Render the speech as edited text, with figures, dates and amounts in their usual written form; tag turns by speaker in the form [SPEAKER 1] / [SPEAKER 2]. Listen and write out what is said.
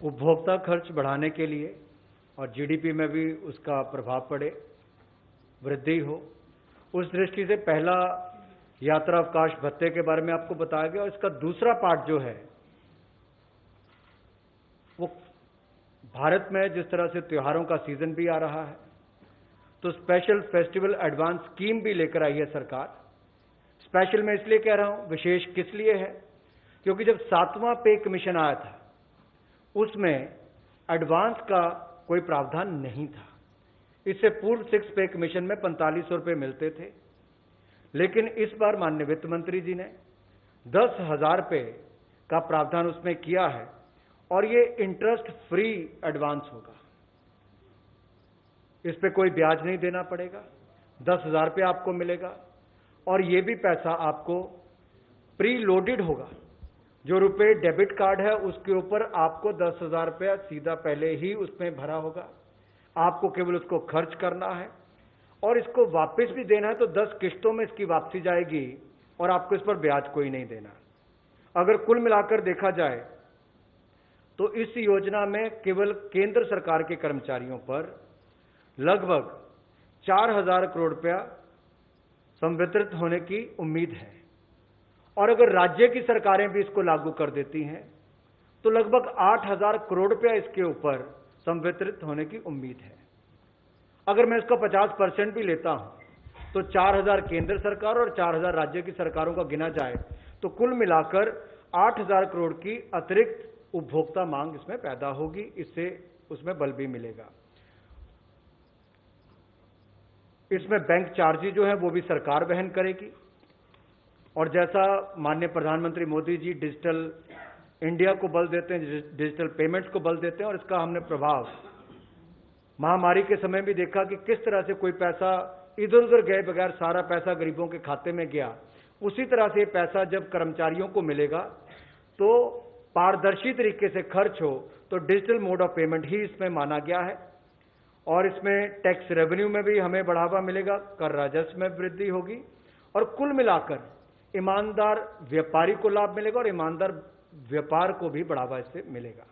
[SPEAKER 1] उपभोक्ता खर्च बढ़ाने के लिए और जीडीपी में भी उसका प्रभाव पड़े, वृद्धि हो, उस दृष्टि से पहला यात्रा अवकाश भत्ते के बारे में आपको बताया गया। और इसका दूसरा पार्ट जो है वो भारत में जिस तरह से त्योहारों का सीजन भी आ रहा है, तो स्पेशल फेस्टिवल एडवांस स्कीम भी लेकर आई है सरकार। स्पेशल मैं इसलिए कह रहा हूं, विशेष किस लिए है, क्योंकि जब 7वां पे कमीशन आया था उसमें एडवांस का कोई प्रावधान नहीं था। इससे पूर्व 6 पे कमीशन में 4500 रुपये मिलते थे, लेकिन इस बार माननीय वित्त मंत्री जी ने 10,000 रुपये का प्रावधान उसमें किया है और ये इंटरेस्ट फ्री एडवांस होगा। इस पे कोई ब्याज नहीं देना पड़ेगा, 10,000 रुपये आपको मिलेगा और ये भी पैसा आपको प्री लोडेड होगा। जो रुपए डेबिट कार्ड है उसके ऊपर आपको 10,000 रुपया सीधा पहले ही उसमें भरा होगा, आपको केवल उसको खर्च करना है और इसको वापस भी देना है तो 10 किश्तों में इसकी वापसी जाएगी और आपको इस पर ब्याज कोई नहीं देना। अगर कुल मिलाकर देखा जाए तो इस योजना में केवल केंद्र सरकार के कर्मचारियों पर लगभग 4,000 करोड़ रुपया संवितरित होने की उम्मीद है और अगर राज्य की सरकारें भी इसको लागू कर देती हैं तो लगभग 8,000 करोड़ रुपया इसके ऊपर संवितरित होने की उम्मीद है। अगर मैं इसका 50% भी लेता हूं तो 4,000 केंद्र सरकार और 4,000 राज्य की सरकारों का गिना जाए तो कुल मिलाकर 8,000 करोड़ की अतिरिक्त उपभोक्ता मांग इसमें पैदा होगी। इससे उसमें बल भी मिलेगा। इसमें बैंक चार्जेज जो है वो भी सरकार वहन करेगी और जैसा माननीय प्रधानमंत्री मोदी जी डिजिटल इंडिया को बल देते हैं, डिजिटल पेमेंट्स को बल देते हैं और इसका हमने प्रभाव महामारी के समय भी देखा कि किस तरह से कोई पैसा इधर उधर गए बगैर सारा पैसा गरीबों के खाते में गया। उसी तरह से पैसा जब कर्मचारियों को मिलेगा तो पारदर्शी तरीके से खर्च हो तो डिजिटल मोड ऑफ पेमेंट ही इसमें माना गया है और इसमें टैक्स रेवेन्यू में भी हमें बढ़ावा मिलेगा, कर राजस्व में वृद्धि होगी और कुल मिलाकर ईमानदार व्यापारी को लाभ मिलेगा और ईमानदार व्यापार को भी बढ़ावा इससे मिलेगा।